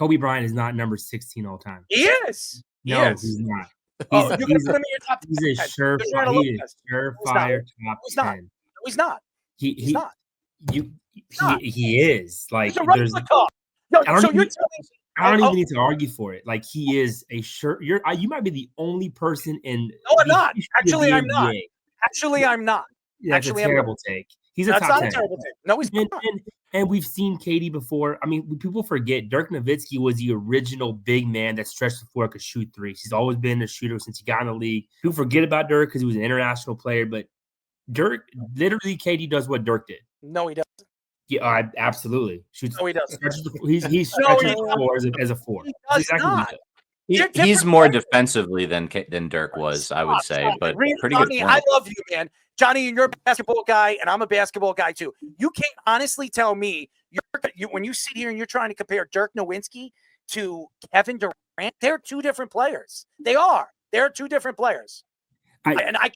Kobe Bryant is not number 16 all time. He is. No, he's not. You're going to put him in your top 10. He's a surefire top 10. No, he's not. He's not. He is. Like, he's a regular top. No, I don't even need to argue for it. Like, he is a you might be the only person in. No, I'm not. Actually, I'm not. That's a terrible take. He's a top 10. That's not a terrible take. No, he's not. And we've seen KD before. I mean, people forget Dirk Nowitzki was the original big man that stretched the floor, could shoot threes. He's always been a shooter since he got in the league. People forget about Dirk because he was an international player, but Dirk, literally, KD does what Dirk did. No, he doesn't. Yeah, absolutely. Shoots, no, he doesn't. He stretches the floor as a four. He does not. He's more defensively than Dirk was, I would say, but pretty Jonny, good point. I love you, man. Jonny, you're a basketball guy, and I'm a basketball guy too. You can't honestly tell me when you sit here and you're trying to compare Dirk Nowitzki to Kevin Durant, they're two different players. They are. They're two different players. I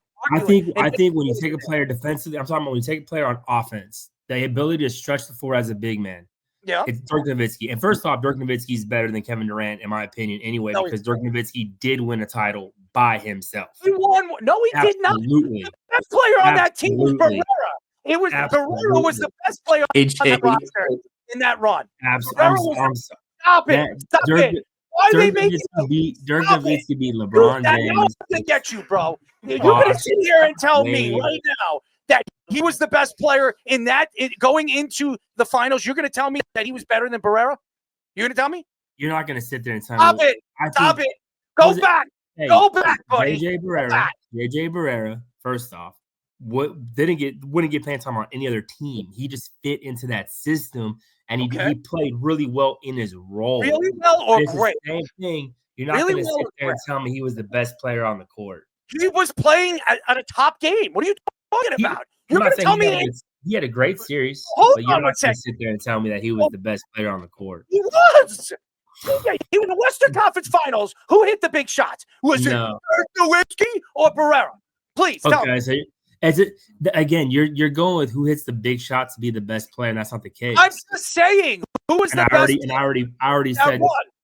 think when you take a player defensively, I'm talking about when you take a player on offense, the ability to stretch the floor as a big man. Yeah, it's Dirk Nowitzki. And first off, Dirk Nowitzki is better than Kevin Durant, in my opinion, anyway, because Dirk Nowitzki did win a title by himself. He won. No, he did not. Absolutely. The best player on that team was Barrera. It was Barrera was the best player on that roster in that run. Absolutely. Stop it. Why they make Dirk Nowitzki beat LeBron James? To get you, bro. You're going to sit here and tell me right now that he was the best player in that going into the finals. You're going to tell me that he was better than Barrera? You're going to tell me? You're not going to sit there and tell me. Stop it. Go back. Go back, buddy. JJ Barrera, first off, wouldn't get playing time on any other team. He just fit into that system, and he played really well in his role. Really well or great? Same thing. You're not going to sit there and tell me he was the best player on the court. He was playing at a top game. What are you talking about? You're going to tell me he had a great series, but you're not going to sit there and tell me that he was the best player on the court. He was. He was in the Western Conference Finals. Who hit the big shots? Was it Dirk Nowitzki or Barrera? Please tell me. So again, you're going with who hits the big shots to be the best player, and that's not the case. I'm just saying who was the best.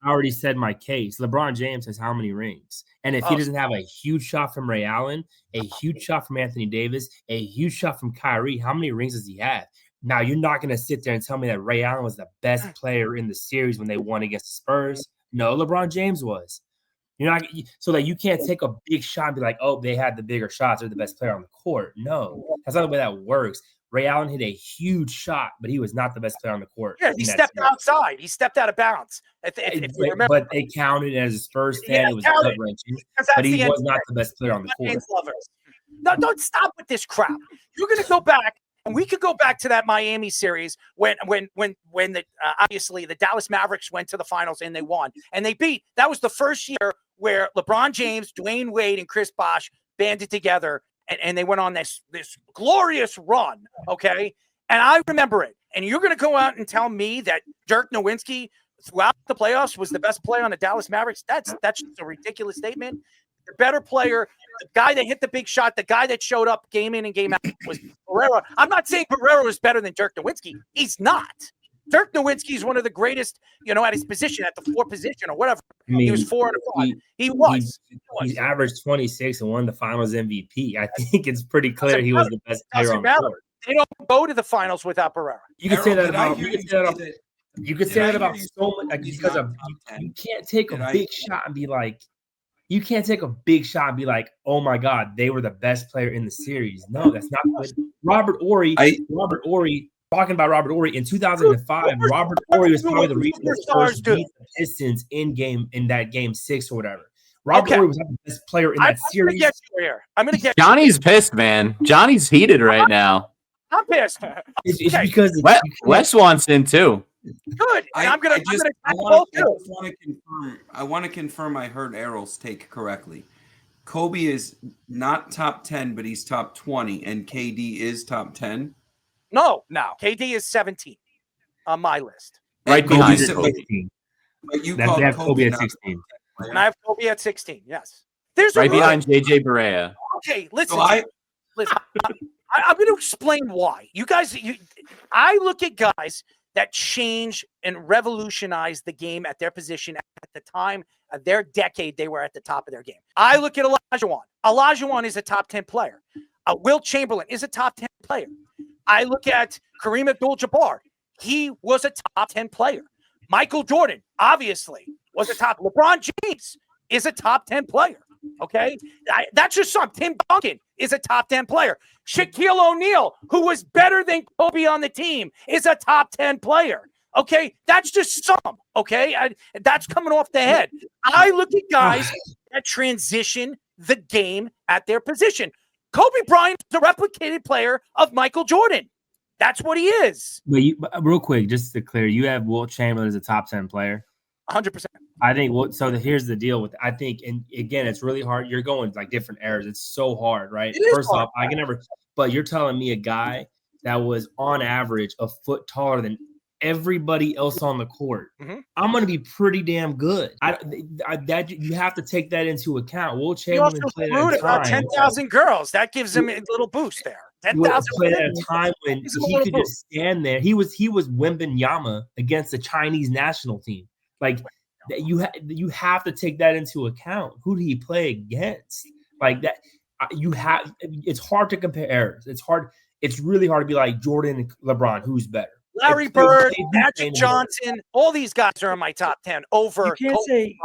I already said my case. LeBron James has how many rings? And if he doesn't have a huge shot from Ray Allen, a huge shot from Anthony Davis, a huge shot from Kyrie, how many rings does he have? Now, you're not going to sit there and tell me that Ray Allen was the best player in the series when they won against the Spurs. No, LeBron James was. You're not so that you can't take a big shot and be like, oh, they had the bigger shots. They're the best player on the court. No, that's not the way that works. Ray Allen hit a huge shot, but he was not the best player on the court. Yeah, he stepped outside. He stepped out of bounds. If you remember. But they counted as his first fan. It was gut-wrenching. But he was not the best player on the court. No, don't stop with this crap. You're going to go back, and we could go back to that Miami series when the obviously the Dallas Mavericks went to the finals and they won and they beat. That was the first year where LeBron James, Dwayne Wade, and Chris Bosh banded together. And they went on this glorious run, okay? And I remember it. And you're going to go out and tell me that Dirk Nowitzki throughout the playoffs was the best player on the Dallas Mavericks? That's just a ridiculous statement. The better player, the guy that hit the big shot, the guy that showed up game in and game out was Barrera. I'm not saying Barrera was better than Dirk Nowitzki. He's not. Dirk Nowitzki is one of the greatest, at his position, at the 4 position or whatever. I mean, he was 4 and 5. He averaged 26 and won the Finals MVP. I think it's pretty clear he was the best player on the court. They don't go to the finals without Barrera. You can say that about. You could say that about so much because you can't take a big shot and be like. You can't take a big shot and be like, oh my God, they were the best player in the series. No, that's not good. Robert Horry, talking about Robert Horry in 2005, Robert Horry was probably the reason the Spurs beat the Pistons in that game 6 or whatever. Robert Horry was not the best player in that series. I'm gonna get Johnny's pissed, man. Johnny's heated right now. I'm pissed. It's because Wes wants in too. Good. I want to confirm I heard Errol's take correctly. Kobe is not top 10, but he's top 20, and KD is top 10. No. KD is 17 on my list. Right behind 16. But you have Kobe at 16. And I have Kobe at 16, yes. There's right behind JJ Barea. Okay, listen. I'm going to explain why. You guys, I look at guys that changed and revolutionized the game at their position at the time of their decade. They were at the top of their game. I look at Olajuwon. Olajuwon is a top 10 player. Will Chamberlain is a top 10 player. I look at Kareem Abdul-Jabbar. He was a top 10 player. Michael Jordan, obviously, was a top. LeBron James is a top 10 player. Okay? That's just some. Tim Duncan is a top 10 player. Shaquille O'Neal, who was better than Kobe on the team, is a top 10 player. Okay? That's just some. Okay? That's coming off the head. I look at guys that transition the game at their position. Kobe Bryant is a replicated player of Michael Jordan. That's what he is. But real quick, just to clear, you have Wilt Chamberlain as a top 10 player. 100%. I think here's the deal with. I think, and again, it's really hard. You're going like different eras. It's so hard, right? First off, I can never. But you're telling me a guy that was on average a foot taller than everybody else on the court. Mm-hmm. I'm going to be pretty damn good. That you have to take that into account. Wilt Chamberlain played at a time. 10,000 girls. That gives him a little boost there. 10,000 played at a time when he could just stand there. He was Wembanyama against the Chinese national team. Like you have to take that into account. Who did he play against? Like that. It's hard to compare eras. It's hard. It's really hard to be like Jordan and LeBron. Who's better? Larry Bird, Magic Johnson, all these guys are in my top 10 over. You can't say